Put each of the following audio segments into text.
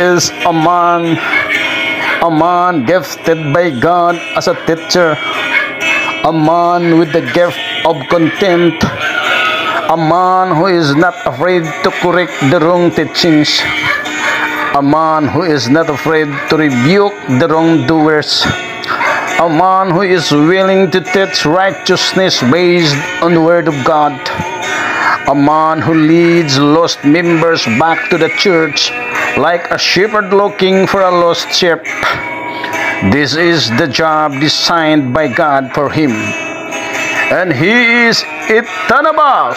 is a man gifted by God as a teacher, a man with the gift of contempt, a man who is not afraid to correct the wrong teachings, a man who is not afraid to rebuke the wrongdoers, a man who is willing to teach righteousness based on the Word of God, a man who leads lost members back to the church like a shepherd looking for a lost sheep. This is the job designed by God for him. And he is Itanabas,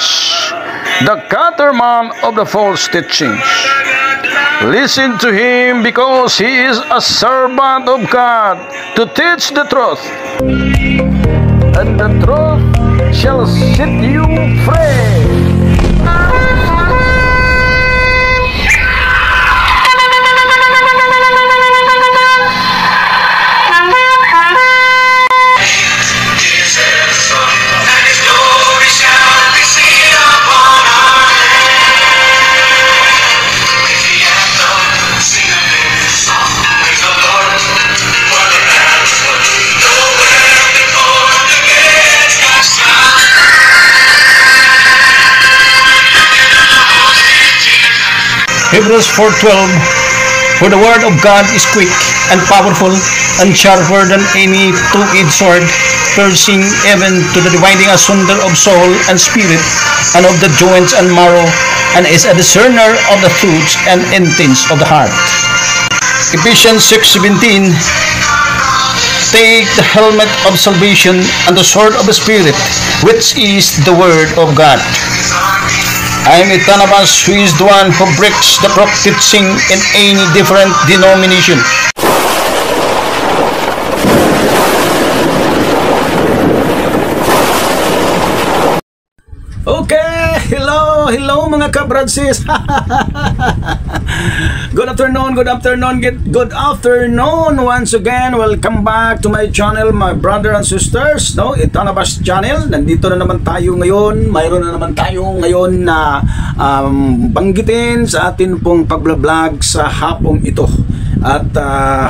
the caterman of the false teachings. Listen to him because he is a servant of God to teach the truth. And the truth shall set you free. Hebrews 4:12. For the word of God is quick and powerful and sharper than any two-edged sword, piercing even to the dividing asunder of soul and spirit, and of the joints and marrow, and is a discerner of the thoughts and intents of the heart. Ephesians 6:17. Take the helmet of salvation and the sword of the Spirit, which is the word of God. I am Itanabas, who is the one who breaks the wrong teaching in any different denomination. Okay, hello mga kabradsis. Good afternoon once again. Welcome back to my channel, my brother and sisters, no? Itanabas channel. Nandito na naman tayo ngayon. Mayroon na naman tayo ngayon na banggitin sa atin pong pagbablog sa hapong ito. At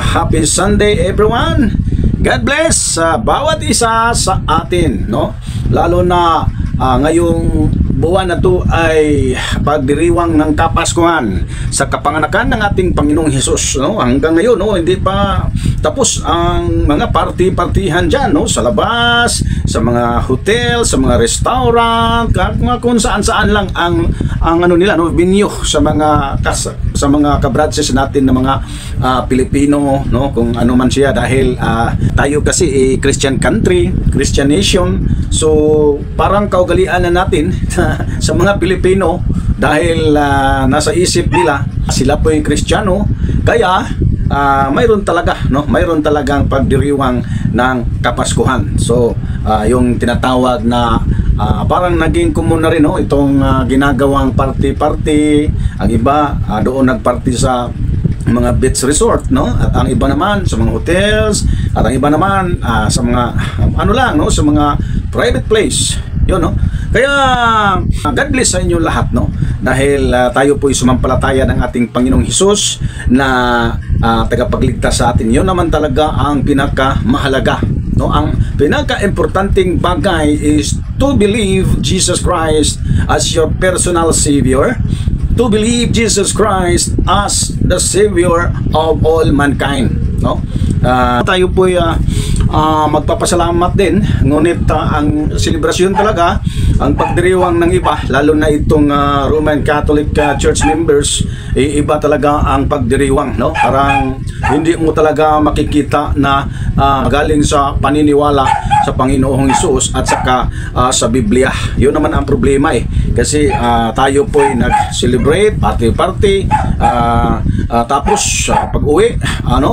happy Sunday everyone. God bless bawat isa sa atin, no? Lalo na ngayong buwan na to ay pagdiriwang ng Kapaskuhan sa kapanganakan ng ating Panginoong Hesus, no? Hanggang ngayon, no, hindi pa tapos ang mga party-partihan dyan, no? Sa labas, sa mga hotel, sa mga restaurant, kung saan-saan lang ang ano nila, no, venue sa mga kabradses natin na mga Pilipino, no, kung ano man siya, dahil tayo kasi Christian country, Christian nation. So parang kaugalian na natin sa mga Pilipino dahil nasa isip nila sila po yung Kristiyano, kaya mayroon talaga, no, mayroon talagang pagdiriwang ng Kapaskuhan. So yung tinatawag na parang naging common na rin, no, itong ginagawang party-party. Ang iba doon nagparty sa mga beach resort, no, at ang iba naman sa mga hotels, at ang iba naman sa mga ano lang, no, sa mga private place, yun, no. Kaya God bless sa inyo lahat, no, dahil tayo po ay sumampalataya ng ating Panginoong Hesus na tagapagligtas sa atin. Yun naman talaga ang pinakamahalaga, no. Ang pinaka-importanting bagay is to believe Jesus Christ as your personal Savior, to believe Jesus Christ as the Savior of all mankind, no. Tayo po ay magpapasalamat din, ngunit ang selebrasyon talaga, ang pagdiriwang ng iba, lalo na itong Roman Catholic Church members, iba talaga ang pagdiriwang, no. Parang hindi mo talaga makikita na galing sa paniniwala sa Panginoong Hesus at saka sa Biblia. Yun naman ang problema, kasi tayo po ay nag-celebrate, party-party, tapos pag-uwi,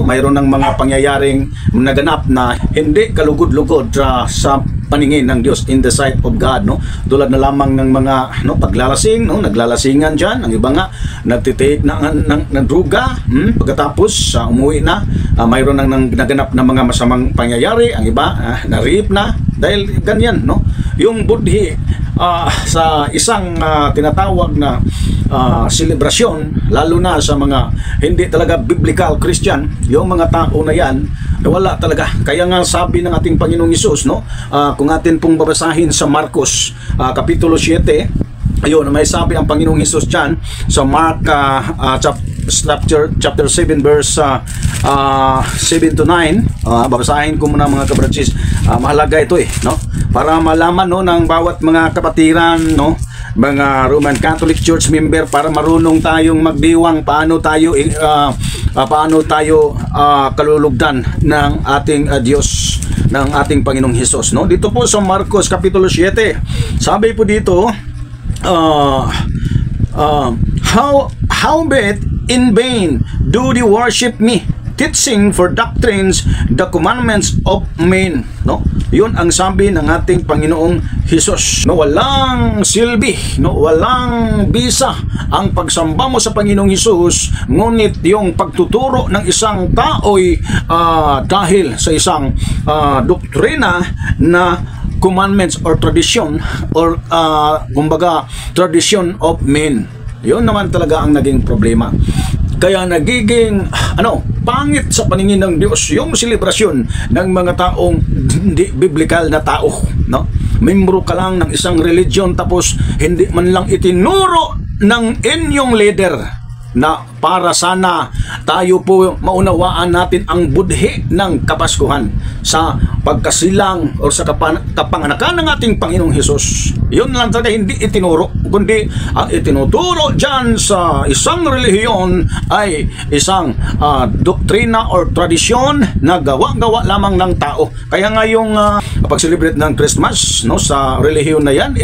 mayroon ng mga pangyayaring naganap na hindi kalugod-lugod sa paningin ng Diyos, in the sight of God, no. Tulad na lamang ng mga paglalasing, no, naglalasingan diyan, ang iba nga nagtitake ng druga, pagkatapos umuwi na, mayroon nang naganap na mga masamang pangyayari, ang iba na-rape na dahil ganyan, no. Yung budhi sa isang tinatawag na selebrasyon, lalo na sa mga hindi talaga biblical Christian, yung mga tao na yan, wala talaga. Kaya nga sabi ng ating Panginoong Hesus, no, kung atin pong babasahin sa Marcos Kapitulo 7, ayun, may sabi ang Panginoong Hesus dyan sa Mark chapter 7 verse 7 to 9. Babasahin ko muna mga kabratsis. Mahalaga ito no, para malaman no ng bawat mga kapatiran, no, mga Roman Catholic Church member, para marunong tayong magdiwang paano tayo kalulugdan ng ating Diyos, ng ating Panginoong Hesus, no. Dito po sa Marcos Kapitulo 7, sabi po dito, howbeit in vain do they worship me, teaching for doctrines the commandments of men, no. Yun ang sabi ng ating Panginoong Hesus, no. Walang silbi, no, walang bisa ang pagsamba mo sa Panginoong Hesus, ngunit yung pagtuturo ng isang tao'y dahil sa isang doktrina na commandments or tradition, or kumbaga tradition of men. Yun naman talaga ang naging problema. Kaya nagiging pangit sa paningin ng Diyos yung selebrasyon ng mga taong hindi biblical na tao, no? Membro ka lang ng isang religion tapos hindi man lang itinuro ng inyong leader na para sana tayo po maunawaan natin ang budhi ng Kapaskuhan sa pagkasilang o sa kapanganakan ng ating Panginoong Hesus. Yun lang talaga hindi itinuro, kundi ang itinuturo dyan sa isang relihiyon ay isang doktrina or tradisyon na gawa-gawa lamang ng tao. Kaya nga yung pag-celebrate ng Christmas, no, sa relihiyon na yan,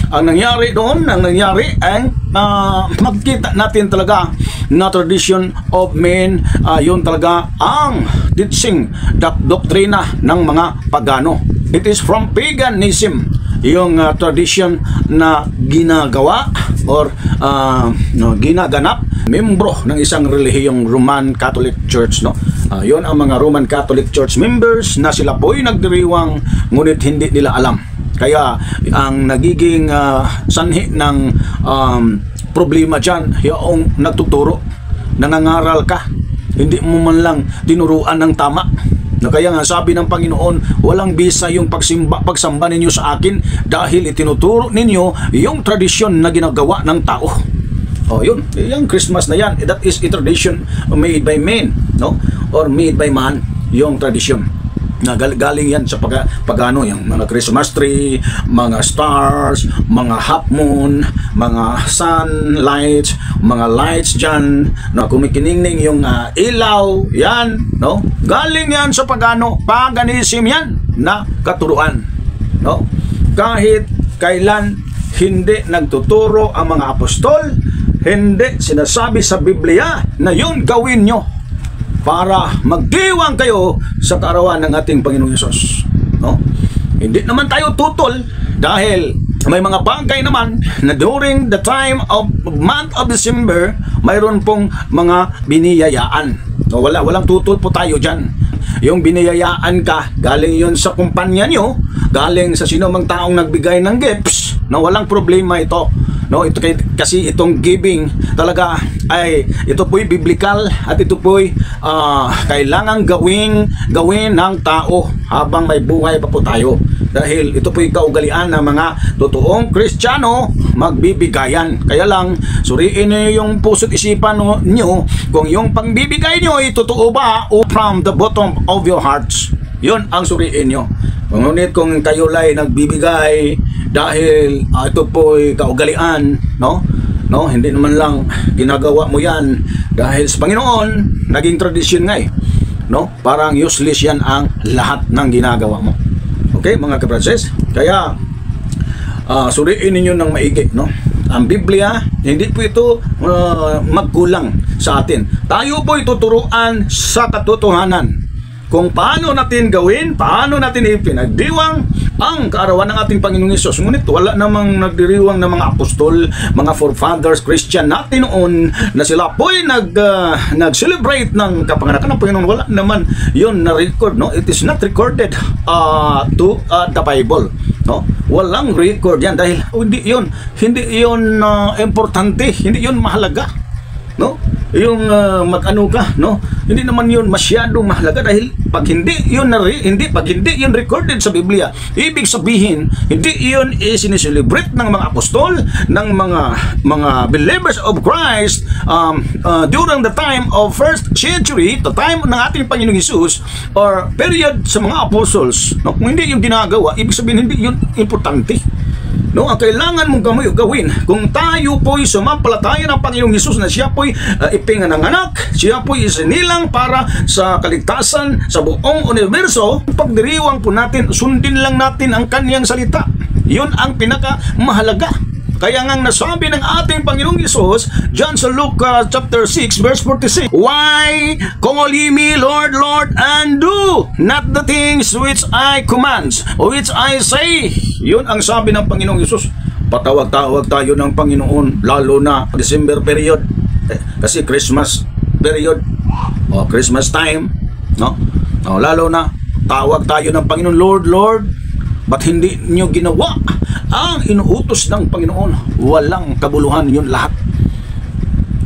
ang nangyari doon, ay magkita natin talaga na tradition of men, yun talaga ang teaching, doktrina ng mga pagano. It is from paganism, yung tradition na ginagawa or ginaganap membro ng isang relihiyong Roman Catholic Church, no. Yun ang mga Roman Catholic Church members na sila po'y nagdiriwang ngunit hindi nila alam. Kaya ang nagiging sanhi ng problema dyan, yung nagtuturo, nangangaral ka, hindi mo man lang tinuruan ng tama. Na kaya nga sabi ng Panginoon, walang bisa yung pagsamba ninyo sa akin dahil itinuturo ninyo yung tradisyon na ginagawa ng tao. Yun, yung Christmas na yan, that is a tradition made by men, no, or made by man, yung tradisyon na galing yan sa pagano, yung mga Christmas tree, mga stars, mga half moon, mga sunlights, mga lights dyan, no, kumikiningning yung ilaw, yan, no, galing yan sa paganism yan na katuruan, no. Kahit kailan hindi nagtuturo ang mga apostol, hindi sinasabi sa Biblia na yun gawin nyo para magdiwang kayo sa kaarawan ng ating Panginoong Hesus, no? Hindi naman tayo tutol dahil may mga bagay naman na during the time of month of December, mayroon pong mga biniyayaan. No, walang tutol po tayo dyan. Yung biniyayaan ka, galing yun sa kumpanya nyo, galing sa sino mang taong nagbigay ng gifts, no, walang problema ito. No, ito kasi itong giving talaga ay ito po'y biblical at ito po'y kailangan gawin ng tao habang may buhay pa po tayo. Dahil ito po'y kaugalian ng mga totoong Kristiyano, magbibigayan. Kaya lang, suriin niyo yung puso't isipan niyo kung yung pangbibigay niyo ay totoo ba o from the bottom of your hearts. Yun ang suriin niyo. Ngunit kung kayo lay nagbibigay dahil ito po'y kaugalian, no, hindi naman lang ginagawa mo yan dahil sa Panginoon, naging tradisyon nga no, parang useless yan ang lahat ng ginagawa mo. Okay, mga kapatid, kaya suriin ninyo ng maigi, no. Ang Biblia, hindi po ito magkulang sa atin. Tayo po'y tuturuan sa katotohanan. kung paano natin gawin, paano natin ipinagdiwang ang kaarawan ng ating Panginoong Hesus. Ngunit wala namang nagdiriwang ng mga apostol, mga forefathers, Christian natin noon na sila po'y nag-celebrate ng kapanganakan ng Panginoon. Wala naman yun na-record, no? It is not recorded to the Bible. No? Walang record yan dahil hindi yun importante, hindi yun mahalaga. No? Yung mag-ano ka, no? Hindi naman yun masyadong mahalaga dahil pag hindi yun recorded sa Biblia, ibig sabihin hindi yun sineselebrate ng mga apostol, ng mga believers of Christ during the time of first century, the time ng ating Panginoong Hesus, or period sa mga apostles. No? Kung hindi yung ginagawa, ibig sabihin hindi yun importante. No, ang kailangan mong gawin kung tayo po'y sumampalataya ng Panginoong Hesus na siya po'y ipinanganak, siya po'y isinilang para sa kaligtasan sa buong universo, pagdiriwang po natin, sundin lang natin ang kanyang salita. Yun ang pinakamahalaga. Kaya nga nasabi ng ating Panginoong Hesus John sa Luke chapter 6 verse 46, "Why call ye me Lord, Lord, and do not the things which I command, which I say?" Yun ang sabi ng Panginoong Hesus. Patawag-tawag tayo ng Panginoon, lalo na December period, kasi Christmas period, Christmas time, no? Lalo na tawag tayo ng Panginoon, Lord, Lord. Ba't hindi nyo ginawa ang inuutos ng Panginoon? Walang kabuluhan yun lahat.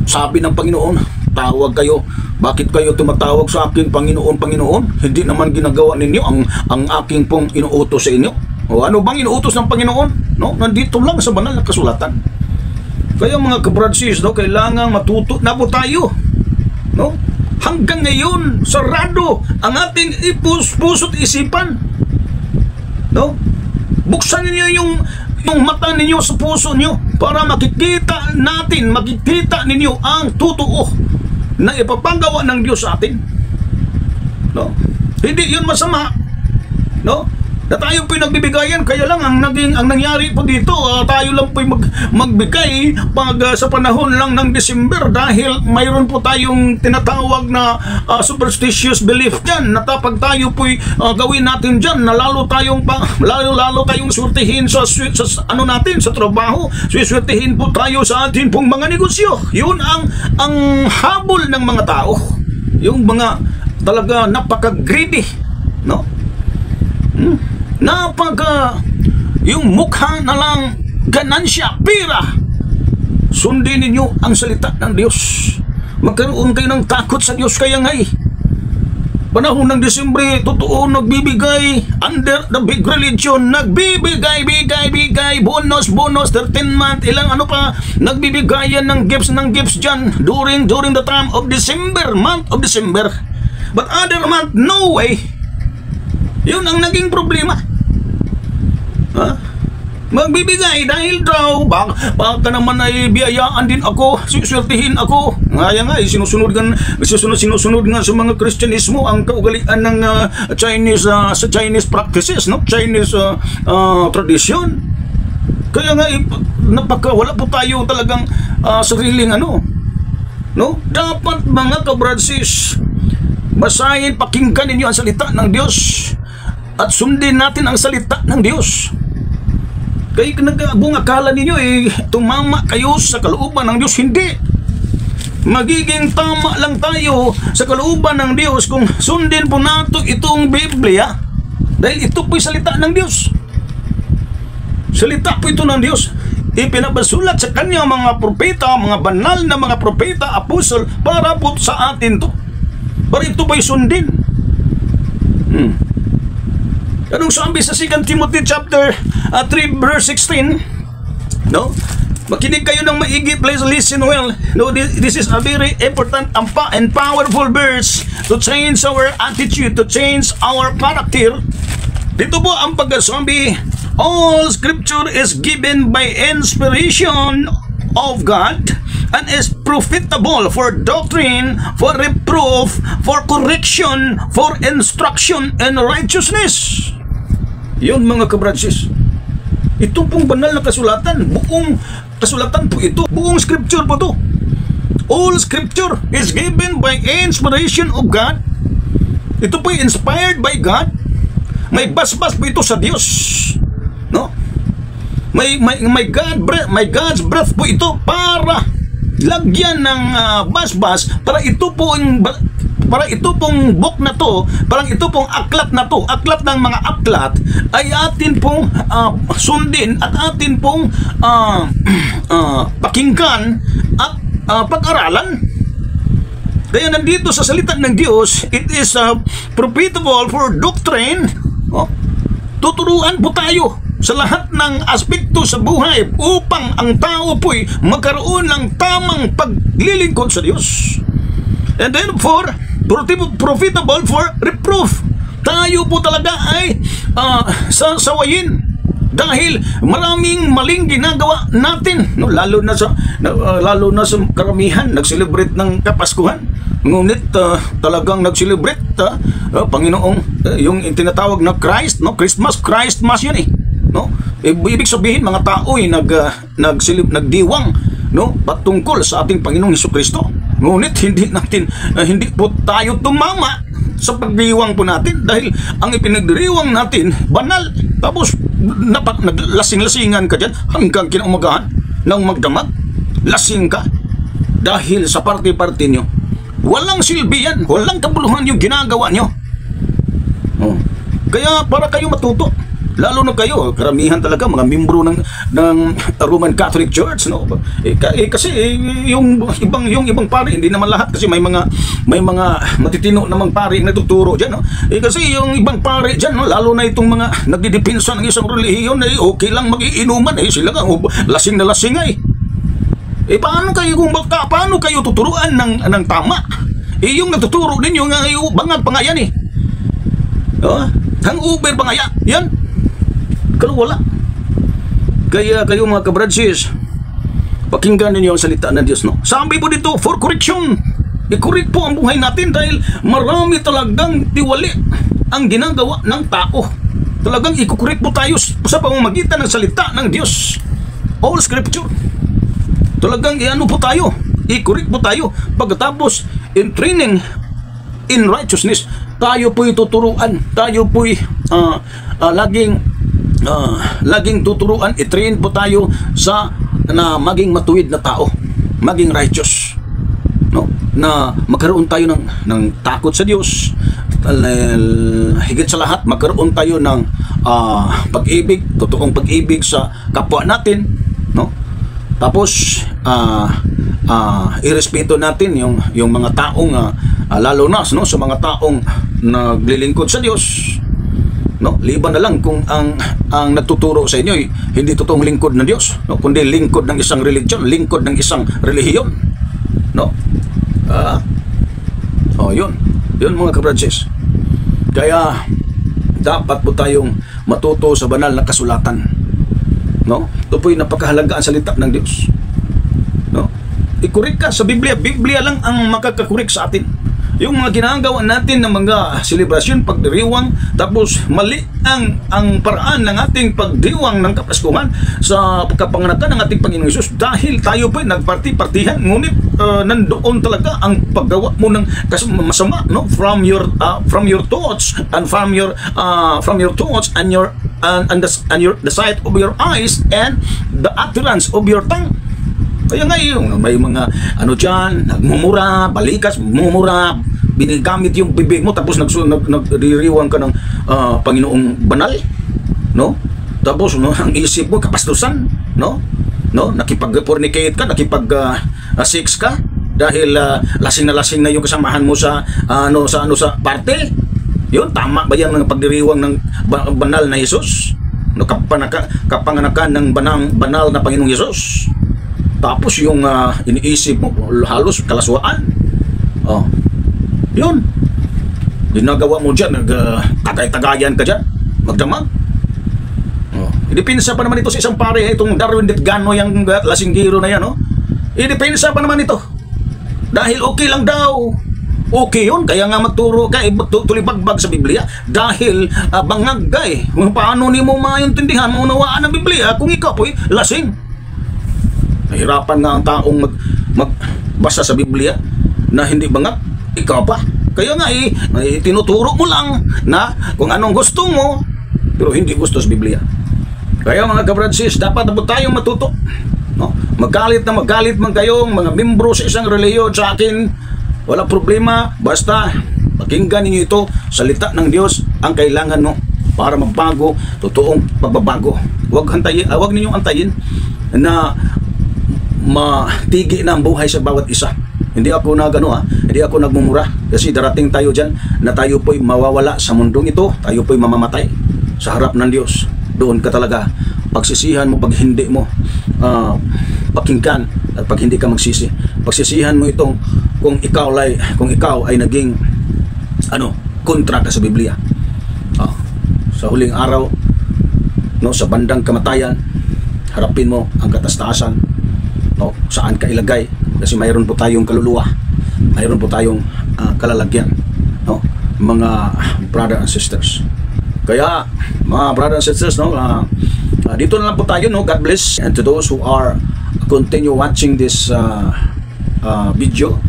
Sabi ng Panginoon, tawag kayo. Bakit kayo tumatawag sa aking Panginoon, Panginoon? Hindi naman ginagawa ninyo ang aking pong inuutos sa inyo. O ano bang inuutos ng Panginoon? No? Nandito lang sa banal na kasulatan. Kaya mga kabradsis, no, kailangan matuto na po tayo. No? Hanggang ngayon, sarado ang ating puso't isipan. No? Buksan niyo yung mata ninyo sa puso niyo para makikita ninyo ang totoo na ipapagawa ng Diyos sa atin. No? Hindi yun masama. No? Na tayo po'y nagbibigayan, kaya lang ang nangyari po dito, tayo lang po'y magbigay pag sa panahon lang ng December dahil mayroon po tayong tinatawag na superstitious belief dyan, na pag tayo po'y gawin natin dyan, na lalo tayong swertihin sa ano natin, sa trabaho, swertihin po tayo sa atin pong mga negosyo. Yun ang habol ng mga tao, yung mga talaga napaka-greedy, no? Yung mukha na lang ganansya, pira. Sundin ninyo ang salita ng Diyos. Magkaroon kayo ng takot sa Diyos. Kaya ngay panahon ng Disyembre, totoo nagbibigay under the big religion, nagbibigay bonus 13-month, ilang ano pa, nagbibigayan ng gifts dyan during the time of December, month of December. But other month, no way. Yun ang naging problema. Magbibigay dahil daw baka naman ay biyayaan din ako, siswertihin ako. Sinusunod nga sa mga Kristyanismo ang kaugalian ng Chinese practices, no? Chinese tradition. Kaya nga wala po tayo talagang sariling no? Dapat mga kabradsis, basahin, pakinggan ninyo ang salita ng Diyos at sundin natin ang salita ng Diyos. Kaya kung akala ninyo tumama kayo sa kalooban ng Diyos, hindi. Magiging tama lang tayo sa kalooban ng Diyos kung sundin po nato itong Biblia, dahil ito po'y salita ng Diyos. Salita po ito ng Diyos, ipinabasulat sa kanyang mga propeta, mga banal na mga propeta, apostol, para po sa atin to, para ito po'y sundin. Anong sabi sa 2 Timothy chapter 3 verse 16? No? Makinig kayo ng maigi, please listen well. No, this is a very important and powerful verse to change our attitude, to change our character. Dito po ang pagkasabi, all scripture is given by inspiration of God and is profitable for doctrine, for reproof, for correction, for instruction in righteousness. Yun mga kabradsis. Ito pong banal na kasulatan, buong kasulatan po ito, buong scripture po ito. All scripture is given by inspiration of God. Ito po inspired by God. May basbas po ito sa Diyos. No? May God's breath po ito para lagyan ng basbas para ito pong book na to, parang ito pong aklat na to, aklat ng mga aklat ay atin pong sundin at atin pong pakinggan at pag-aralan. Kaya nandito sa salita ng Diyos, it is profitable for doctrine. Tuturuan po tayo sa lahat ng aspekto sa buhay upang ang tao po'y magkaroon ng tamang paglilingkod sa Diyos. And then profitable for reproof. Tayo po talaga ay sasawayin dahil maraming maling ginagawa natin, no? lalo na sa karamihan nag-celebrate ng Kapaskuhan. Ngunit talagang nag-celebrate Panginoong yung tinatawag na Christ, no? Christmas yun no? Ibig sabihin mga tao ay nagdiwang, no? Patungkol sa ating Panginoong Hesukristo. Ngunit hindi po tayo tumama sa pagdiwang po natin dahil ang ipinagdiriwang natin banal. Tapos naglasing-lasingan ka dyan hanggang kinaumagahan ng magdamag. Lasing ka dahil sa parte-parte nyo. Walang silbi yan, walang kabuluhan yung ginagawa nyo. Kaya para kayo matuto, lalo na kayo, karamihan talaga mga membro ng Roman Catholic Church, no? Kasi yung ibang pari, hindi naman lahat kasi may mga matitino namang pari na nagtuturo diyan, no? Kasi yung ibang pari diyan, no, lalo na itong mga nagdidepensa ng isang relihiyon, okay lang magiinuman, sila nga lasing na lasing ay. Paano kayo tuturuan ng tama? Yung nagtuturo ninyo nga bangag pa nga yan hangover pa nga yan. Kalau wala. Kaya kayo mga kabradsis, pakinggan ninyo ang salita ng Diyos, no? Sabi po dito, for correction. I-correct po ang buhay natin dahil marami talagang tiwali ang ginagawa ng tao. Talagang i-correct po tayo sa pamamagitan ng salita ng Diyos. All scripture. Talagang po tayo, i-correct po tayo. Pagkatapos, in training in righteousness, tayo po'y tuturuan, tayo po'y laging tuturuan, i-train po tayo na maging matuwid na tao, maging righteous, no? Na magkaroon tayo ng takot sa Diyos, higit sa lahat magkaroon tayo ng pag-ibig, totoong pag-ibig sa kapwa natin, no? Tapos irespeto natin yung mga taong lalo na, no, sa mga taong naglilingkod sa Diyos, no? Liban na lang kung ang nagtuturo sa inyo hindi totoong lingkod ng Diyos, no, kundi lingkod ng isang religion, lingkod ng isang relihiyon, no? Yun mga kabradsis. Kaya dapat po tayong matuto sa banal na kasulatan, no? Ito po'y napakahalaga ang salita ng Diyos, no? I-correct ka sa Biblia. Biblia lang ang makakakorek sa atin. Yung mga ginagawa natin ng mga selebrasyon, pagdiriwang, tapos mali ang paraan ng ating pagdiwang ng Kapaskuhan sa pagkapanganakan ng ating Panginoong Hesus dahil tayo po nagparti-partihan, ngunit nandoon talaga ang paggawa mo ng masama, no? From your thoughts and from your thoughts and the sight of your eyes and the utterance of your tongue. Kaya ngayon, may mga dyan, nagmumura, balikas, mumura, binigamit yung bibig mo, tapos nagdiriwang ka ng Panginoong banal, no? Tapos ang isip mo, kapastusan, no? Nakipag-fornicate ka, nakipag-sex ka, dahil lasing na yung kasamahan mo sa parte. Yun, tama ba yan ng pagdiriwang ng banal na Jesus? No, kapanganakan ng banal na Panginoong Jesus? Tapos yung iniisip mo halos kalaswaan. Yun. Ginagawa mo dyan, tagay-tagayan ka dyan, magdamag. Idipinsa pa naman ito sa isang pare, itong Darwin Detgano, yung lasinggiro na yan, no? Idipinsa pa naman ito. Dahil okay lang daw. Okay yun, kaya nga magturo ka, tulibagbag sa Biblia. Dahil bangag ka paano ni mo maintindihan, maunawaan ang Biblia kung ikaw po'y lasing? Nahirapan nga ang taong magbasa sa Biblia na hindi bangag. Ikaw pa, Kaya nga tinuturo mo lang na kung anong gusto mo, pero hindi gusto sa Biblia. Kaya mga kabradsis, dapat na po tayong matuto. No? Magalit na magalit man kayong mga membro sa isang reliyon sa akin, wala problema, basta pakinggan ninyo ito, salita ng Diyos ang kailangan mo para magbago, totoong pagbabago. Huwag ninyong antayin na matigi na ang buhay sa bawat isa. Hindi ako hindi ako nagmumura, kasi darating tayo dyan na tayo po'y mawawala sa mundong ito, tayo po'y mamamatay sa harap ng Diyos. Doon ka talaga pagsisihan mo pag hindi mo pakinggan at pag hindi ka magsisi. Pagsisihan mo itong kung ikaw ay naging kontra ka sa Biblia. Sa huling araw, sa bandang kamatayan, harapin mo ang katastasan, saan ka ilagay, kasi mayroon po tayong kaluluwa, mayroon po tayong kalalagyan, mga brother and sisters. Kaya mga brother and sisters, dito na lang po tayo, God bless. And to those who are continue watching this video,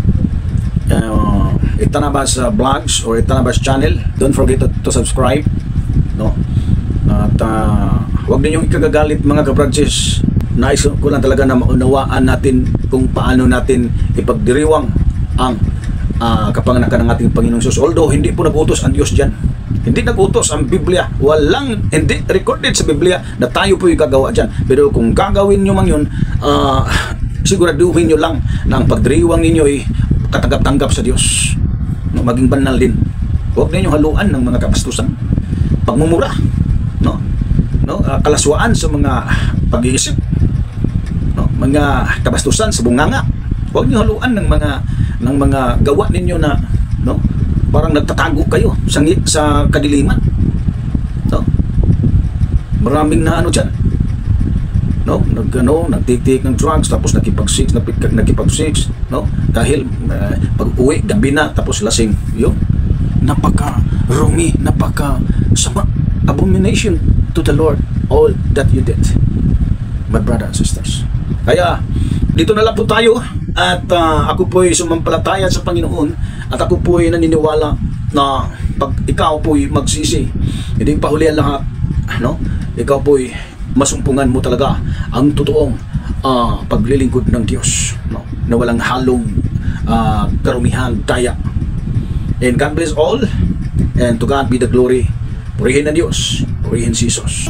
Itanabas Vlogs or Itanabas channel, don't forget to subscribe, at huwag ninyong ikagagalit mga kabradsis. Nais ko lang talaga na maunawaan natin kung paano natin ipagdiriwang ang kapanganakan ng ating Panginoong Jesus. Although hindi po nag-utos ang Diyos dyan, hindi nag-utos ang Biblia, hindi recorded sa Biblia na tayo po yung gagawa dyan. Pero kung gagawin nyo man yun, siguraduhin nyo lang na ang pagdiriwang ninyo ay katanggap-tanggap sa Diyos, maging banal din. Huwag ninyong haluan ng mga kapastusan, pagmumura, kalaswaan sa mga pag-iisip, mga kabastusan sa bunganga. Huwag niyo haluan ng mga gawa ninyo na parang nagtatago kayo sa kadiliman. Maraming na dyan, nagtitik ng drugs, tapos nakipag-sex, dahil pag-uwi gabi na, tapos lasing. Yun, napaka-rumi, napaka-sama, abomination to the Lord all that you did, my brothers and sisters. Kaya dito na lang po tayo, at ako po'y sumampalataya sa Panginoon, at ako po'y naniniwala na pag ikaw po'y magsisi, hindi pa huli ang lahat, ikaw po'y masumpungan mo talaga ang totoong paglilingkod ng Diyos, na walang halong karumihan, daya. And God bless all, and to God be the glory. Purihin na Diyos, purihin si Jesus.